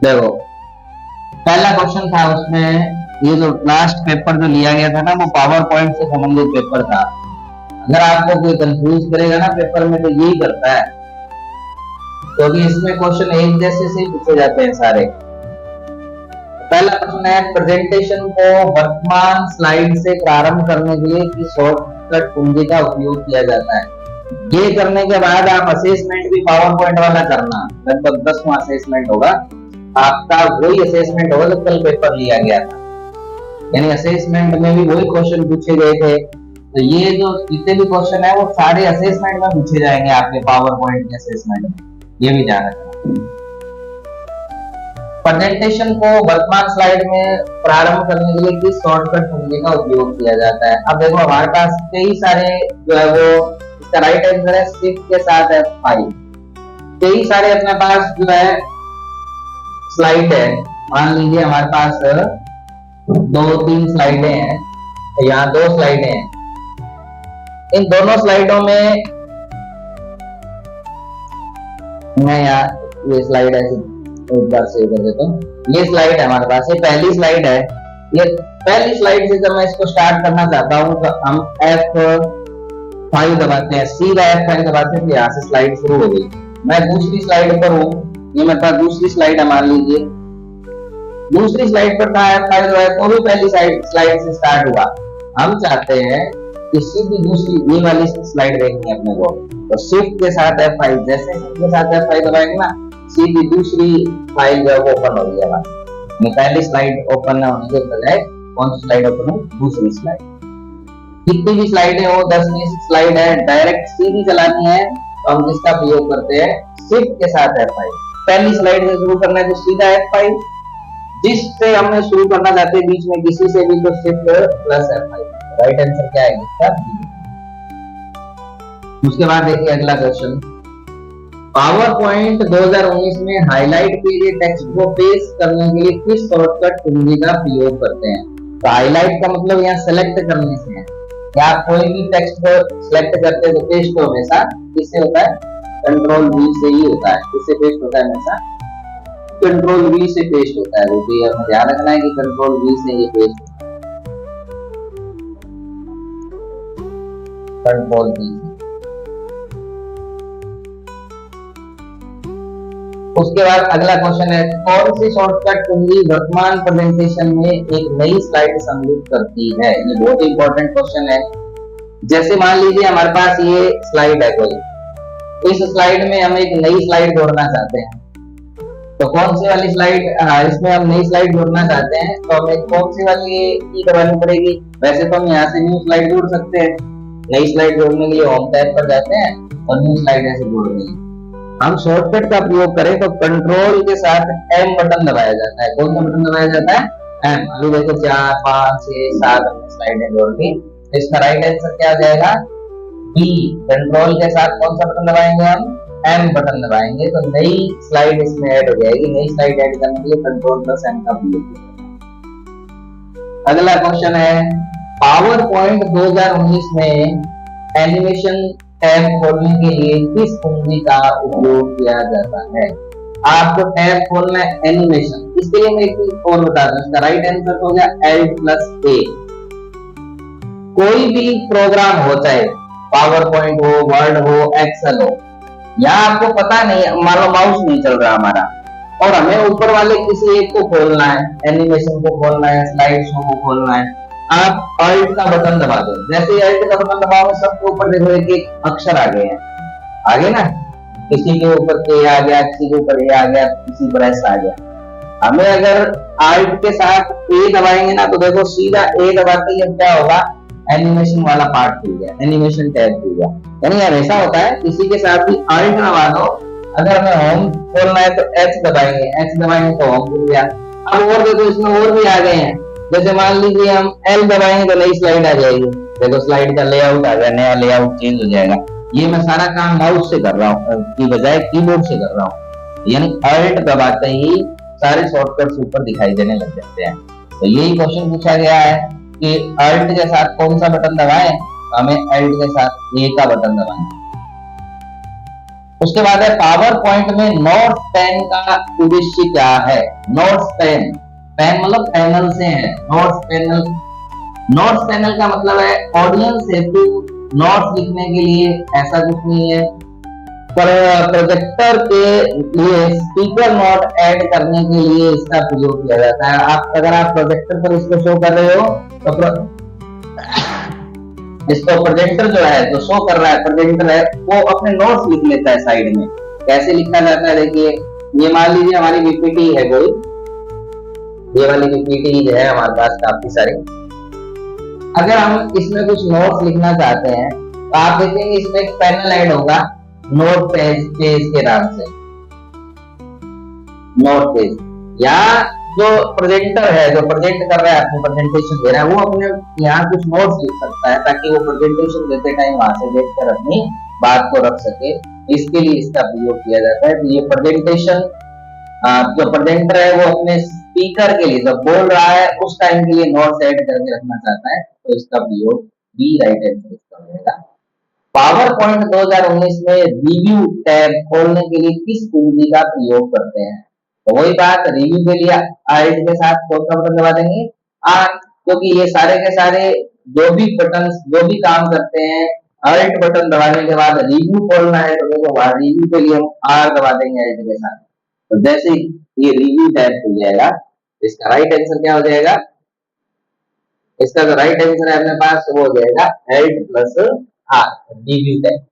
देखो पहला क्वेश्चन था उसमें, ये जो लास्ट पेपर जो लिया गया था ना वो पावर पॉइंट से संबंधित पेपर था। अगर आपको कोई कंफ्यूज करेगा ना पेपर में तो यही करता है, क्योंकि इसमें क्वेश्चन एक जैसे से पूछे जाते हैं सारे। पहला प्रश्न है, प्रेजेंटेशन को वर्तमान स्लाइड से प्रारंभ करने के लिए किस शॉर्टकट कुंजी का उपयोग किया जाता है। ये करने के बाद आप असेसमेंट भी पावर पॉइंट वाला करना, लगभग 10वां असेसमेंट होगा आपका, वही असेसमेंट होगा जो कल पेपर लिया गया था, यानी असेसमेंट में भी वही क्वेश्चन पूछे गए थे। तो ये जो जितने भी क्वेश्चन है वो सारे असेसमेंट में पूछे जाएंगे आपके पावर पॉइंट के असेसमेंट में, ये भी ध्यान रखना। प्रेजेंटेशन को वर्तमान स्लाइड में प्रारंभ करने के लिए किस शॉर्टकट कुंजी का उपयोग किया जाता है। अब देखो हमारे पास कई सारे जो है वो, इसका राइट आंसर है शिफ्ट के साथ F5। कई सारे अपने पास जो है स्लाइड है, मान लीजिए हमारे पास 2-3 स्लाइडें हैं, यहाँ 2 स्लाइडें हैं। इन दोनों स्लाइडों में मैं यहाँ ये स्लाइड ऐसे एक बार सेव कर देता हूँ। ये स्लाइड है हमारे पास, ये पहली स्लाइड है। ये पहली स्लाइड से जब मैं इसको स्टार्ट करना चाहता हूँ तो हम F5 दबाते हैं, सीधा F5 दबाते हैं, यहाँ से स्लाइड शुरू हो गई। मैं दूसरी स्लाइड पर हूँ, ये मेरे पास दूसरी स्लाइड है, मान लीजिए दूसरी स्लाइड पर था F5 जो है तो भी पहली स्लाइड से स्टार्ट हुआ। हम चाहते हैं कि सीधी दूसरी ये वाली स्लाइड देखनी है अपने को, तो शिफ्ट के साथ F5, जैसे शिफ्ट के साथ F5 दबाएंगे ना सीधी दूसरी फाइल जो है वो ओपन हो गई हमारी। पहली स्लाइड ओपन होने के बजाय कौन सी स्लाइड ओपन हो, दूसरी स्लाइड। कितनी भी स्लाइडें हो, 10-20 स्लाइड है, डायरेक्ट सीधी चलानी है तो हम किसका प्रयोग करते हैं, शिफ्ट के साथ F5। पहली स्लाइड से शुरू करना है तो सीधा F5, जिससे हमने शुरू करना चाहते हैं बीच में किसी से भी तो shift plus F5। Right answer क्या है इसका, उसके बाद देखिए अगला क्वेश्चन, पावर पॉइंट 2019 में हाईलाइट के लिए टेक्स्ट को पेस्ट करने के लिए किस शॉर्टकट कुंजी का प्रयोग करते हैं। तो हाईलाइट का मतलब यहाँ सेलेक्ट करने से है, या आप कोई भी टेक्स्ट को सिलेक्ट करते हैं तो पेस्ट तो हमेशा किससे होता है, कंट्रोल V से ही होता है। किससे पेस्ट होता है, हमेशा कंट्रोल V से पेस्ट होता है। वो भी हमें ध्यान रखना है कि कंट्रोल V से ये पेस्ट होता है, कंट्रोल V से। उसके बाद अगला क्वेश्चन है, कौन सी शॉर्टकट कुंजी वर्तमान प्रेजेंटेशन में एक नई स्लाइड सम्मिलित करती है। ये बहुत इंपॉर्टेंट क्वेश्चन है। जैसे मान लीजिए हमारे पास ये स्लाइड है कोई, इस स्लाइड में हम एक नई स्लाइड जोड़ना चाहते हैं, तो कौन सी वाली स्लाइड, इसमें हम नई स्लाइड जोड़ना चाहते हैं तो हमें कौन सी वाली की दबानी पड़ेगी। वैसे तो हम यहाँ से न्यू स्लाइड जोड़ सकते हैं, नई स्लाइड जोड़ने के लिए होम टैब पर जाते हैं और न्यू स्लाइड ऐसे जोड़ देंगे। हम शॉर्टकट का प्रयोग करें तो कंट्रोल के साथ M बटन दबाया जाता है। कौन सा बटन दबाया जाता है, M। अभी देखो 4, 5, 6, 7 स्लाइडें जोड़ दी, इसका राइट आंसर क्या आ जाएगा, B। कंट्रोल के साथ कौन सा बटन दबाएंगे, हम M बटन दबाएंगे तो नई स्लाइड इसमें ऐड हो जाएगी। नई स्लाइड ऐड करने के लिए कंट्रोल प्लस M का प्रयोग किया। अगला क्वेश्चन है, पावर पॉइंट 2019 में एनिमेशन टैब खोलने के लिए किस कुंजी का उपयोग किया जाता है। आपको टैब खोलना है एनिमेशन, इसके लिए मैं एक चीज और बता दूं, इसका राइट आंसर हो गया Alt+A। कोई भी प्रोग्राम हो, चाहे पावर पॉइंट हो, वर्ड हो, एक्सेल हो, यहाँ आपको पता नहीं, मान लो माउस नहीं चल रहा हमारा और हमें ऊपर वाले किसी एक को खोलना है, एनिमेशन को खोलना है, स्लाइड शो को खोलना है, आप Alt का बटन दबा दो। जैसे ही Alt का बटन दबाओ सबके ऊपर देखो एक अक्षर आ गए हैं, आगे ना, किसी के ऊपर K आ गया, किसी के ऊपर A आ गया, किसी पर S आ गया। हमें अगर Alt के साथ A दबाएंगे ना तो देखो सीधा A दबाते ही क्या होगा, एनिमेशन वाला पार्ट खुल गया, एनिमेशन टैब खुल गया। यानी हमेशा होता है किसी के साथ भी Alt दबा दो, अगर हमें होम खोलना है तो H दबाएंगे, H दबाएंगे तो होम खुल गया। अब और देखो इसमें और भी आ गए हैं, जैसे मान लीजिए हम L दबाएंगे तो नई स्लाइड आ जाएगी, देखो स्लाइड का लेआउट आ गया, नया लेआउट चेंज हो जाएगा। ये मैं सारा काम माउस से कर रहा हूँ की बजाय कीबोर्ड से कर रहा हूँ, यानी Alt दबाते ही सारे शॉर्टकट्स ऊपर दिखाई देने लग जाते हैं। तो यही क्वेश्चन पूछा गया है कि Alt के साथ कौन सा बटन दबाएं, हमें Alt के साथ A का बटन दबाना। उसके बाद है पावर पॉइंट में नोट्स पेन का उद्देश्य क्या है। नोट्स पेन, पेन मतलब पैनल से है, नोट्स पैनल। नोट्स पैनल का मतलब है ऑडियंस हेतु नोट्स लिखने के लिए, ऐसा कुछ नहीं है। पर प्रोजेक्टर के लिए स्पीकर नोट ऐड करने के लिए इसका प्रयोग किया जाता है। आप अगर आप प्रोजेक्टर पर इसको शो कर रहे हो तो इसको प्रेजेंटर जो है, जो शो कर रहा है प्रेजेंटर है, वो अपने नोट्स लिख लेता है साइड में। कैसे लिखा जाता है देखिए, ये मान लीजिए हमारी पीपीटी है कोई, ये वाली पीपीटी जो है हमारे पास काफी सारी। अगर हम इसमें कुछ नोट्स लिखना चाहते हैं तो आप देखेंगे इसमें एक पैनल ऐड होगा नोट पेज के नाम से, नोट पेज। या जो प्रेजेंटर है, जो प्रेजेंट कर रहा है, अपनी प्रेजेंटेशन दे रहा है, वो अपने यहाँ कुछ नोट्स लिख सकता है ताकि वो प्रेजेंटेशन देते टाइम वहां से देखकर अपनी बात को रख सके। इसके लिए इसका प्रयोग किया जाता है। तो ये प्रेजेंटेशन, जो प्रेजेंटर है वो अपने स्पीकर के लिए जब बोल रहा है उस टाइम के लिए नोट्स ऐड करके रखना चाहता है, तो इसका प्रयोग बी राइट आंसर इसका होगा। पावर पॉइंट 2019 में रिव्यू टैब खोलने के लिए किस कुंजी का प्रयोग करते हैं। तो वही बात, रिव्यू के लिए आर्ट के साथ कौन सा बटन दबा देंगे, आर्ट, क्योंकि ये सारे के सारे जो भी बटन जो भी काम करते हैं, आर्ट बटन दबाने के बाद रिव्यू खोलना है तो देखो रिव्यू के लिए हम आर दबा देंगे आर्ट के साथ। तो जैसे ये रिव्यू टैब खुल जाएगा, इसका राइट आंसर क्या हो जाएगा, इसका जो राइट आंसर है अपने पास वो हो जाएगा alt plus R, review tab.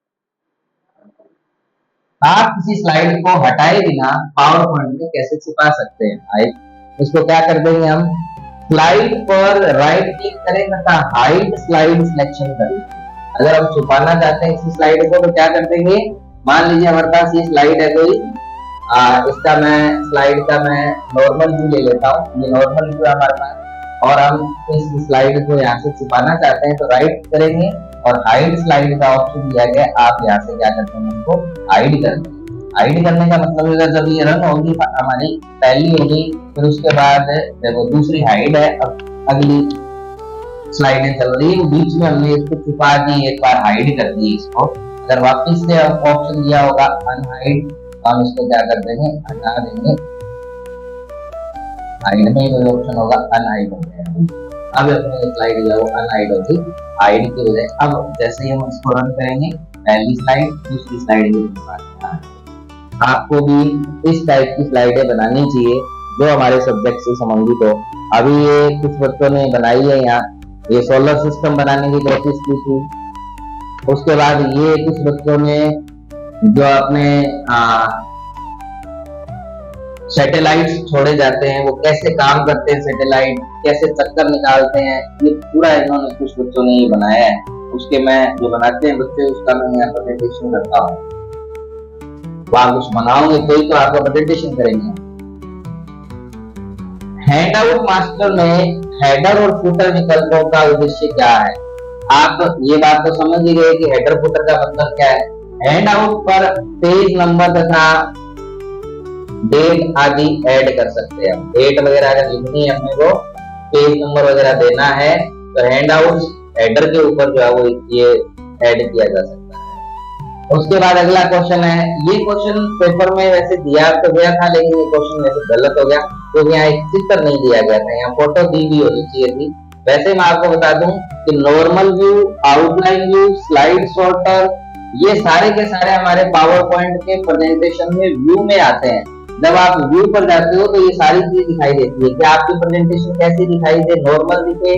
आप किसी स्लाइड को हटाए बिना पावर पॉइंट में कैसे छुपा सकते हैं। इसको क्या कर देंगे हम, स्लाइड पर राइट क्लिक करें तथा हाइड स्लाइड सिलेक्शन करें। अगर हम छुपाना चाहते हैं इसी स्लाइड को तो क्या कर देंगे, मान लीजिए हमारे पास ये स्लाइड है कोई, इसका मैं स्लाइड का मैं नॉर्मल व्यू ले लेता हूँ, ये नॉर्मल व्यू है हमारे पास, और हम इस स्लाइड को यहाँ से छुपाना चाहते हैं तो राइट करेंगे और हाइड स्लाइड का ऑप्शन दिया गया, आप यहाँ से क्या करते हैं, इनको हाइड कर देंगे। हाइड करने का मतलब होगा जब ये रन होगी हमारी पहली होगी, फिर उसके बाद देखो दूसरी हाइड है, अब अगली स्लाइडें चल रही है, बीच में हमने इसको छुपा दी, एक बार हाइड कर दी इसको। अगर वापस से ऑप्शन दिया होगा अनहाइड, हम इसको क्या कर देंगे, हटा देंगे। हाइड में कोई ऑप्शन होगा अनहाइड हो जाएगा। अब अपनी स्लाइड जो है अनहाइड होगी, हाइड की हो जाए। अब जैसे ही हम इसको रन करेंगे, पहली स्लाइड दूसरी स्लाइड में आपको भी इस टाइप की स्लाइडें बनानी चाहिए जो हमारे सब्जेक्ट से संबंधित हो। अभी ये कुछ बच्चों ने बनाई है, यहाँ ये सोलर सिस्टम बनाने की कोशिश की थी। उसके बाद ये कुछ बच्चों ने जो अपने सैटेलाइट्स छोड़े जाते हैं, वो कैसे काम करते हैं, सैटेलाइट कैसे चक्कर निकालते हैं, ये पूरा इन्होंने कुछ बच्चों ने ये बनाया है। उसके मैं जो बनाते हैं बच्चे, उसका मैं यहाँ प्रेजेंटेशन करता हूँ। वहां कुछ बनाओगे तो ही तो आपका प्रेजेंटेशन करेंगे। हैंडआउट मास्टर में हेडर और फुटर विकल्पों का उद्देश्य क्या है। आप ये बात तो समझ ही गए कि हेडर फुटर का मतलब क्या है। हैंडआउट पर पेज नंबर तथा डेट आदि ऐड कर सकते हैं। डेट वगैरह अगर लिखनी है अपने को, पेज नंबर वगैरह देना है, तो हैंडआउट हेडर के ऊपर जो है वो ये ऐड किया जा सकता है। उसके बाद अगला क्वेश्चन है, ये क्वेश्चन पेपर में वैसे दिया तो गया था, लेकिन ये क्वेश्चन वैसे गलत हो गया क्योंकि यहाँ एक चित्र नहीं दिया गया था, यहाँ फोटो दी हुई होनी चाहिए थी। वैसे मैं आपको बता दूं कि normal view, outline view, slide sorter, ये सारे के सारे हमारे पावर पॉइंट के प्रेजेंटेशन में व्यू में आते हैं। जब आप व्यू पर जाते हो तो ये सारी चीज दिखाई देती है कि आपकी प्रेजेंटेशन कैसी दिखाई दे, नॉर्मल दिखे,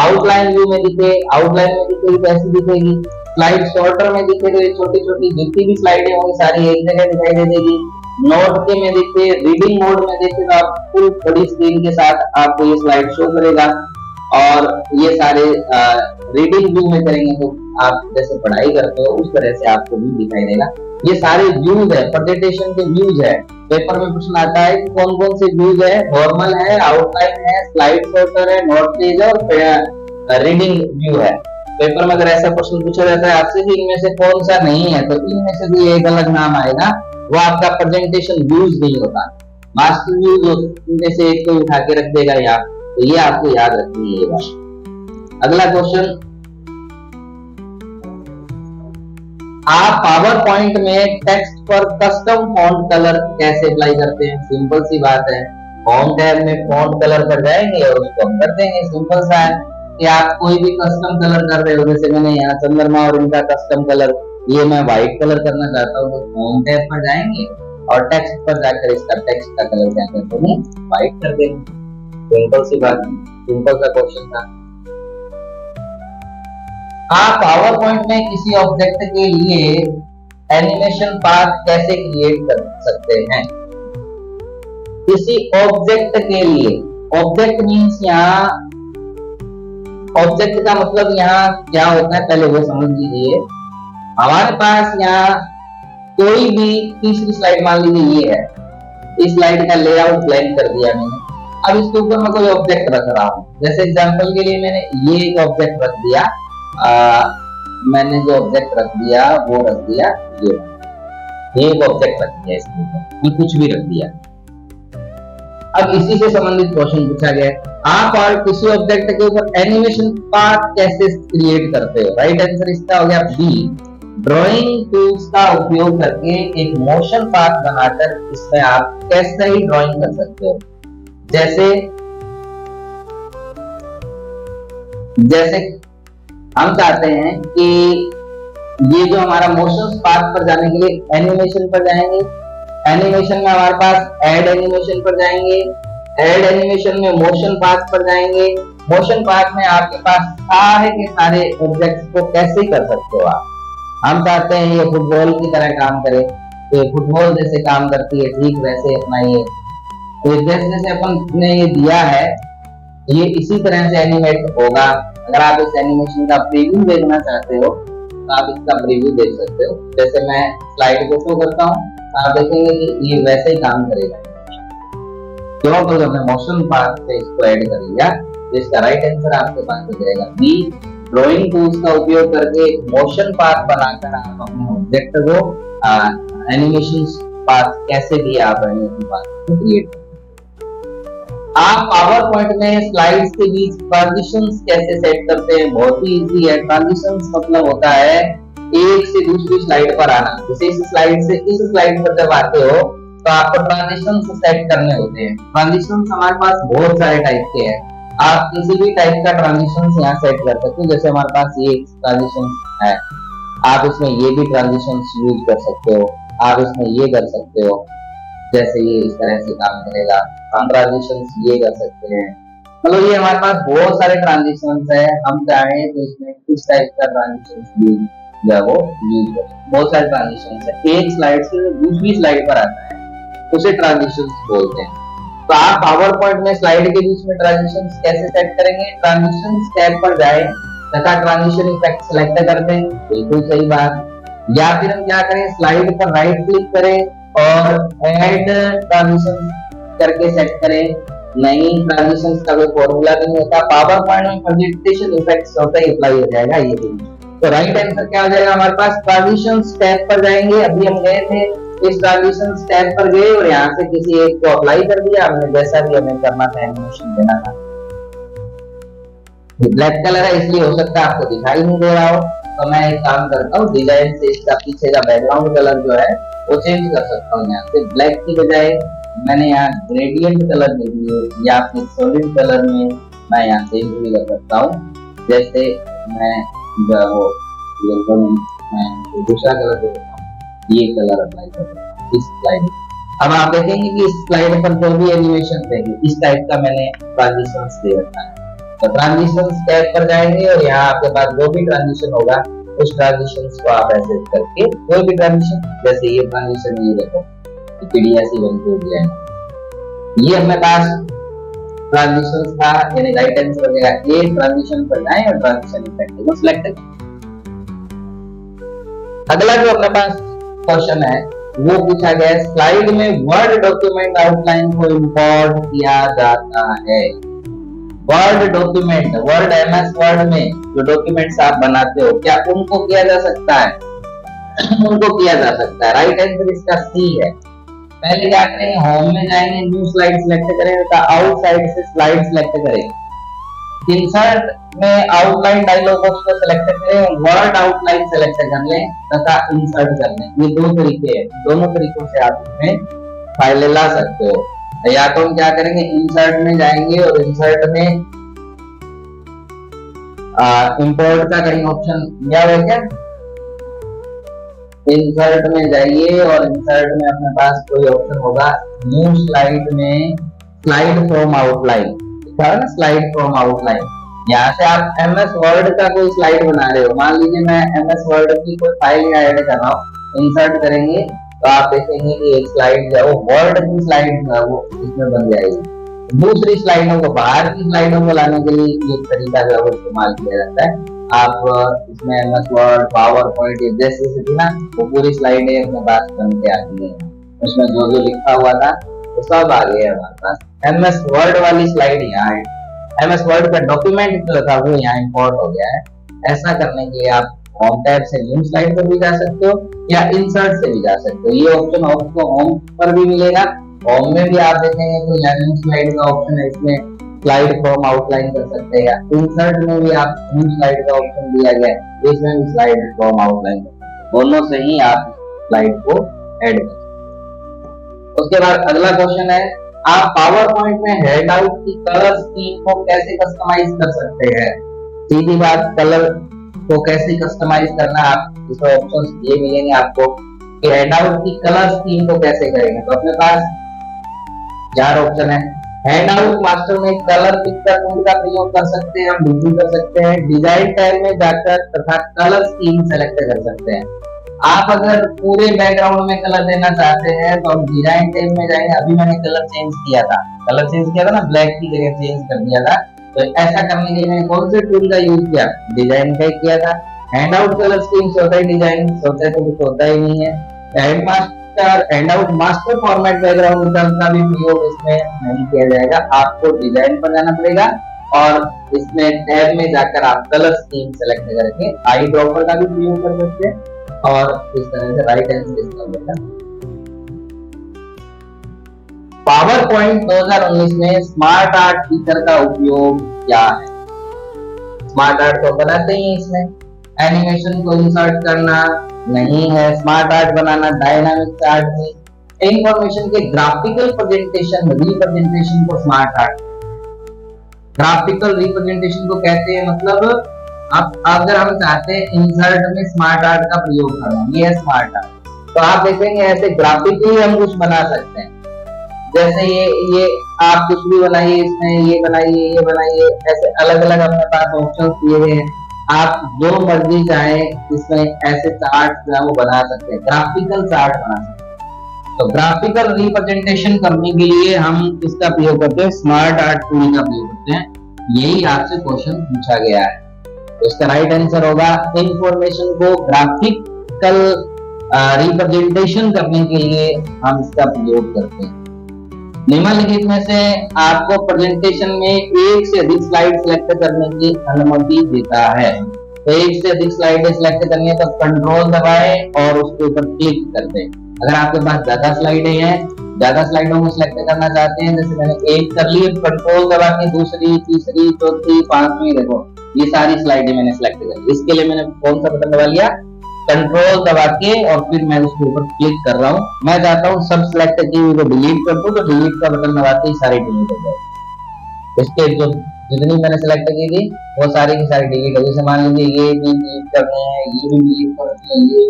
आउटलाइन व्यू में दिखे, आउटलाइन में दिखेगी कैसी दिखेगी, स्लाइड सॉर्टर में दिखे तो ये छोटी छोटी जितनी भी स्लाइडें होंगी सारी एक जगह दिखाई दे देगी। नोट के में दिखे, रीडिंग मोड में देखे तो आप फुल बड़ी स्क्रीन के साथ आपको ये स्लाइड शो करेगा। और ये सारे रीडिंग व्यू में करेंगे तो आप जैसे पढ़ाई करते हो उस तरह से आपको व्यू दिखाई देगा। ये सारे व्यूज है, प्रेजेंटेशन के व्यूज है। पेपर में प्रश्न आता है कि कौन कौन से व्यूज है, नॉर्मल है, आउटलाइन है, स्लाइड सॉर्टर है, नोट पेज है और रीडिंग व्यू है। पेपर में अगर ऐसा प्रश्न पूछा जाता है आपसे कि इनमें से कौन सा नहीं है, तो इनमें से भी एक अलग नाम आएगा, वो आपका प्रेजेंटेशन व्यूज नहीं होता। मास्टर व्यूज इनमें से एक को उठा के रख देगा यहाँ, तो ये आपको याद रखनी है बात। अगला क्वेश्चन, आप पावर पॉइंट में टेक्स्ट पर कस्टम फॉन्ट कलर कैसे अप्लाई करते हैं? सिंपल सी बात है, होम टैब में फॉन्ट कलर पर जाएंगे और उसको हम कर देंगे। सिंपल सा है कि आप कोई भी कस्टम कलर कर रहे हो, जैसे मैंने यहाँ चंद्रमा और इनका कस्टम कलर ये मैं व्हाइट कलर करना चाहता हूँ, तो होम टैब पर जाएंगे और टेक्स्ट पर जाकर इसका टेक्स्ट का कलर क्या कर देंगे, व्हाइट कर देंगे। सिंपल सी बात, सिंपल सा क्वेश्चन था। आप पावर पॉइंट में किसी ऑब्जेक्ट के लिए एनिमेशन पाथ कैसे क्रिएट कर सकते हैं? किसी ऑब्जेक्ट के लिए, ऑब्जेक्ट मीन्स यहाँ, ऑब्जेक्ट का मतलब यहाँ क्या होता है पहले वो समझ लीजिए। हमारे पास यहाँ कोई भी तीसरी स्लाइड मान लीजिए ये है, इस स्लाइड का लेआउट ब्लैंक कर दिया मैंने। अब इसके ऊपर मैं कोई ऑब्जेक्ट रख रहा हूँ, जैसे एग्जांपल के लिए मैंने ये एक ऑब्जेक्ट रख दिया, मैंने जो ऑब्जेक्ट रख दिया वो रख दिया ये एक ऑब्जेक्ट रख दिया, इसके ऊपर मैं कुछ भी रख दिया। अब इसी से संबंधित क्वेश्चन पूछा गया, आप और किसी ऑब्जेक्ट के ऊपर एनिमेशन पाथ कैसे क्रिएट करते हो? राइट आंसर इसका हो गया बी, ड्राइंग टूल्स का उपयोग करके एक मोशन पाथ बनाकर इसमें आप कैसे ही ड्राइंग कर सकते हो। जैसे हम चाहते हैं कि ये जो हमारा मोशन पाथ पर जाने के लिए एनिमेशन पर जाएंगे, एनिमेशन में हमारे पास ऐड एनिमेशन पर जाएंगे, ऐड एनिमेशन में मोशन पाथ पर जाएंगे, मोशन पाथ में आपके पास सारे के सारे ऑब्जेक्ट्स को कैसे कर सकते हो आप। हम चाहते हैं ये फुटबॉल की तरह काम करे, तो ये फुटबॉल जैसे काम करती है ठीक वैसे अपना ये, तो जैसे जैसे अपन ने ये दिया है ये इसी तरह से एनिमेट होगा। अगर आप इस एनिमेशन का प्रीव्यू देखना चाहते हो तो आप इसका प्रीव्यू देख सकते हो। जैसे मैं स्लाइड को शो करता हूँ, आप देखेंगे कि ये वैसे ही काम करेगा, क्यों? तो जब मैं मोशन पाथ से इसको ऐड कर लिया तो इसका राइट आंसर आपके पास हो जाएगा बी, ड्राइंग टूल्स का उपयोग करके मोशन पाथ बनाकर आप अपने ऑब्जेक्ट को एनिमेशन पाथ कैसे भी आप एनिमेशन पाथ को क्रिएट। आप पावर पॉइंट में स्लाइड्स के बीच ट्रांजिशंस कैसे सेट करते हैं? बहुत ही इजी है। ट्रांजिशंस मतलब होता है एक से दूसरी स्लाइड पर आना। जैसे इस स्लाइड से इस स्लाइड पर जब आते हो तो आपको ट्रांजिशंस सेट करने होते हैं। ट्रांजिशंस हमारे पास बहुत सारे टाइप के हैं, आप किसी भी टाइप का ट्रांजिशंस यहाँ सेट कर सकते हो। जैसे हमारे पास ये ट्रांजिशंस है, आप इसमें ये भी ट्रांजिशंस यूज कर सकते हो, आप इसमें ये कर सकते हो, जैसे ये इस तरह से काम करेगा। हम ट्रांजिशंस ये कर सकते हैं, मतलब ये हमारे पास बहुत सारे ट्रांजिशंस है। हम चाहें तो इसमें किस टाइप का ट्रांजिशंस यूज या वो यूज कर, बहुत सारे ट्रांजिशंस है। एक स्लाइड से दूसरी स्लाइड पर आता है उसे ट्रांजिशंस बोलते हैं। तो आप पावर पॉइंट में स्लाइड के बीच में ट्रांजिशंस कैसे सेट करेंगे? ट्रांजिशंस टैब पर जाए तथा ट्रांजिशन इफेक्ट सेलेक्ट कर दें, बिल्कुल सही बात। या फिर हम क्या करें, स्लाइड पर राइट क्लिक करें और ऐड ट्रांजिशन करके सेट करें। नहीं, ट्रांजिशंस का कोई फॉर्मूला नहीं होता, पावर पॉइंट में प्रेजेंटेशन इफेक्ट्स होता ही अप्लाई हो जाएगा ये भी। तो राइट आंसर क्या हो जाएगा हमारे पास? ट्रांजिशंस टैब पर जाएंगे, अभी हम गए थे इस ट्रांजिशंस टैब पर गए और यहाँ से किसी एक को अप्लाई कर दिया हमने, जैसा भी हमें करना था, एनिमेशन देना था। ब्लैक कलर है इसलिए हो सकता है आपको दिखाई नहीं दे रहा हो, तो मैं एक काम करता हूँ, डिजाइन से इसका पीछे का बैकग्राउंड कलर जो है वो चेंज कर सकता हूँ। यहाँ से ब्लैक की बजाय मैंने यहाँ ग्रेडियंट कलर दे दिए या फिर सॉलिड कलर में मैं यहाँ चेंज भी कर सकता हूँ। जैसे मैं दूसरा कलर दे देता हूँ, ये कलर अप्लाई कर देता हूँ इस स्लाइड। अब आप देखेंगे कि इस स्लाइड पर जो भी एनिमेशन देंगे इस टाइप का मैंने ट्रांजिशंस दे रखा है। तो ट्रांजिशंस टैब पर जाएंगे और यहाँ आपके पास जो भी ट्रांजिशन होगा उस ट्रांजिशंस को आप ऐसे करके कोई भी ट्रांजिशन, जैसे ये ट्रांजिशन ये देखो चिड़िया सी बनती हुई है, ये अपने पास ट्रांजिशंस था, यानी राइट आंसर हो जाएगा ए। ट्रांजिशन पर जाएं और ट्रांजिशन इफेक्ट को सिलेक्ट करें। अगला जो अपने पास क्वेश्चन है वो पूछा गया है, स्लाइड में वर्ड डॉक्यूमेंट आउटलाइन को इंपोर्ट किया जाता है। Word document, word MS word में जो डॉक्यूमेंट्स आप बनाते हो क्या उनको किया जा सकता है? उनको किया जा सकता है। राइट आंसर इसका सी है। पहले क्या करेंगे, होम में जाएंगे, न्यू स्लाइड सिलेक्ट करें तथा आउटसाइड से स्लाइड सिलेक्ट करें। इंसर्ट में आउटलाइन डायलॉग बॉक्स को सेलेक्ट करें, वर्ड आउटलाइन सेलेक्ट कर लें तथा इंसर्ट कर लें। ये दो तरीके हैं, दोनों तरीकों से आप इसमें फाइलें ला सकते हो। या तो हम क्या करेंगे, इंसर्ट में जाएंगे और इंसर्ट में इंपोर्ट का कहीं ऑप्शन दिया हुआ है क्या, इंसर्ट में जाइए और इंसर्ट में अपने पास कोई ऑप्शन होगा, न्यू स्लाइड में स्लाइड फ्रॉम आउटलाइन लिखा है ना, स्लाइड फ्रॉम आउटलाइन। यहाँ से आप एमएस वर्ड का कोई स्लाइड बना रहे हो, मान लीजिए मैं एमएस वर्ड की कोई फाइल ऐड कर रहा हूँ, इंसर्ट करेंगे तो आप देखेंगे कि एक स्लाइड जो है वो वर्ड की स्लाइड जो है वो इसमें बन जाएगी। दूसरी स्लाइडों को, बाहर की स्लाइडों को लाने के लिए ये तरीका जो है वो इस्तेमाल किया जाता है। आप इसमें एमएस वर्ड, पावर पॉइंट जैसे थी ना, वो पूरी स्लाइडें अपने पास बन के आती है, उसमें जो जो लिखा हुआ था वो सब आ गया हमारे पास। एमएस वर्ड वाली स्लाइड यहाँ है, एमएस वर्ड का डॉक्यूमेंट जो था वो यहाँ इंपोर्ट हो गया है। ऐसा करने के लिए आप होम टैब से न्यू स्लाइड पर भी जा सकते हो या इंसर्ट से भी जा सकते हो। ये ऑप्शन आपको होम पर भी मिलेगा, होम में भी आप देखेंगे तो यहाँ न्यू स्लाइड का ऑप्शन है, इसमें स्लाइड फ्रॉम आउटलाइन कर सकते हैं, या इंसर्ट में भी आप न्यू स्लाइड का ऑप्शन दिया गया है, इसमें भी स्लाइड फ्रॉम आउटलाइन कर सकते हैं। दोनों से ही आप स्लाइड को ऐड कर सकते हैं। उसके बाद अगला क्वेश्चन है, आप पावर पॉइंट में हैंडआउट की कलर स्कीम को कैसे कस्टमाइज कर सकते हैं। सीधी बात, कलर को कैसे कस्टमाइज करना, आप इसमें ऑप्शंस ये मिलेंगे आपको कि हैंडआउट की कलर स्कीम को कैसे करेंगे। तो अपने पास 4 ऑप्शन है। हैंडआउट मास्टर में कलर पिक्चर टूल का प्रयोग कर सकते हैं, हम बिल्कुल कर सकते हैं। डिजाइन टैब में जाकर तथा कलर स्कीम सेलेक्ट कर सकते हैं। आप अगर पूरे बैकग्राउंड में कलर देना चाहते हैं तो हम डिजाइन टैब में जाएंगे। अभी मैंने कलर चेंज किया था, ना, ब्लैक की जगह चेंज कर दिया था। तो ऐसा करने के लिए मैंने कौन से टूल का यूज किया, डिजाइन का किया था। हैंडआउट कलर स्कीम से होता है, डिजाइन होता है तो कुछ होता ही नहीं है। हैंडआउट मास्टर फॉर्मेट बैकग्राउंड का भी प्रयोग इसमें नहीं किया जाएगा। आपको डिजाइन पर जाना पड़ेगा और इसमें टैब में जाकर आप कलर स्कीम सेलेक्ट करके आई ड्रॉपर का भी प्रयोग कर सकते हैं और इस तरह से राइट आंसर इसका होगा। पावर पॉइंट 2019 में स्मार्ट आर्ट फीचर का उपयोग क्या है। स्मार्ट आर्ट तो बनाते ही इसमें, एनिमेशन को इंसर्ट करना नहीं है, स्मार्ट आर्ट बनाना, डायनामिक आर्ट में इंफॉर्मेशन के ग्राफिकल प्रेजेंटेशन, रिप्रेजेंटेशन को स्मार्ट आर्ट, ग्राफिकल रिप्रेजेंटेशन को कहते हैं। मतलब आप अगर हम चाहते हैं इंसर्ट में स्मार्ट आर्ट का प्रयोग करना, ये है स्मार्ट आर्ट। तो आप देखेंगे ऐसे ग्राफिकली हम कुछ बना सकते हैं, जैसे ये आप कुछ भी बनाइए, इसमें ये बनाइए, ऐसे अलग अलग अपने पास ऑप्शन दिए हुए हैं। आप जो मर्जी चाहें इसमें ऐसे चार्ट जो है वो बना सकते हैं, ग्राफिकल चार्ट बना सकते हैं। तो ग्राफिकल रिप्रेजेंटेशन करने के लिए हम इसका प्रयोग करते हैं, स्मार्ट आर्ट टूल का प्रयोग करते हैं। यही आपसे क्वेश्चन पूछा गया है, तो इसका राइट आंसर होगा इंफॉर्मेशन को ग्राफिकल रिप्रेजेंटेशन करने के लिए हम इसका प्रयोग करते हैं। निम्नलिखित में से आपको प्रेजेंटेशन में एक से अधिक स्लाइड सिलेक्ट करने की अनुमति देता है। तो एक से अधिक स्लाइड सिलेक्ट करनी है तो कंट्रोल दबाएं और उसके ऊपर क्लिक कर दें। अगर आपके पास ज्यादा स्लाइडें हैं, ज्यादा स्लाइडों को सिलेक्ट करना चाहते हैं, जैसे मैंने एक कर ली, कंट्रोल दबा के दूसरी, तीसरी, चौथी, पांचवी, देखो ये सारी स्लाइडें मैंने सिलेक्ट कर ली। इसके लिए मैंने कौन सा बटन दबा लिया, कंट्रोल दबा के, और फिर मैं उसके ऊपर क्लिक कर रहा हूँ। मैं चाहता हूँ सब सिलेक्ट की हुई को डिलीट कर दूं, तो डिलीट का बटन दबाते ही सारी डिलीट हो जाएगी। इसके जो जितनी मैंने सिलेक्ट की थी वो सारी की सारी डिलीट हो गई। जैसे मान लीजिए ये भी डिलीट करनी है, ये भी डिलीट करनी है,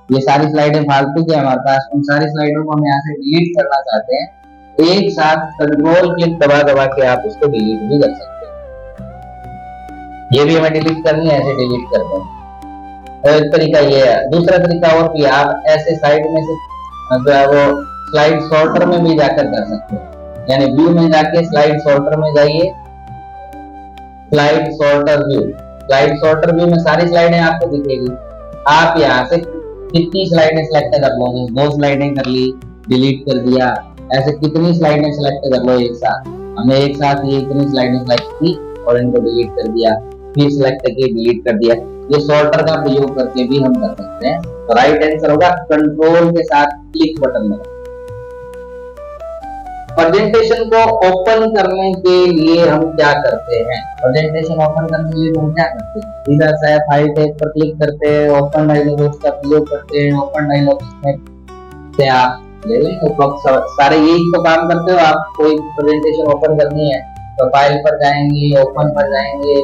ये सारी स्लाइडें फालतू की हमारे पास, उन सारी स्लाइडों को हम यहाँ से डिलीट करना चाहते हैं, एक साथ कंट्रोल क्लिक दबा दबा के आप इसको डिलीट भी कर सकते हैं। ये भी हमें डिलीट करनी है, ऐसे डिलीट करते हैं। एक तरीका ये है। दूसरा तरीका और भी, आप ऐसे साइड में से जो है वो स्लाइड सॉर्टर में भी जाकर कर सकते हैं, यानी व्यू में जाके स्लाइड सॉर्टर में जाइए, slide sorter view, slide sorter view में सारी स्लाइडें आपको दिखेगी। आप यहाँ से कितनी स्लाइडें सिलेक्ट कर लोगे, 2 स्लाइडें कर ली, डिलीट कर दिया, ऐसे कितनी स्लाइडें सिलेक्ट कर लो एक साथ। हमने एक साथ ये इतनी स्लाइडें सिलेक्ट की और इनको डिलीट कर दिया, फिर सिलेक्ट करके डिलीट कर दिया। ये सॉर्टर का प्रयोग करके भी हम कर सकते हैं। तो राइट आंसर होगा कंट्रोल के साथ क्लिक बटन में। प्रेजेंटेशन को ओपन करने के लिए हम क्या करते हैं? प्रेजेंटेशन ओपन करने के लिए हम क्या करते हैं? सीधा सा फाइल टैब पर क्लिक करते हैं, ओपन डायलॉग बॉक्स का प्रयोग करते हैं। ओपन डायलॉग बॉक्स में से आप ले लें तो सारे यही तो काम करते हो। आप कोई प्रेजेंटेशन ओपन करनी है तो फाइल पर जाएंगे, ओपन पर जाएंगे।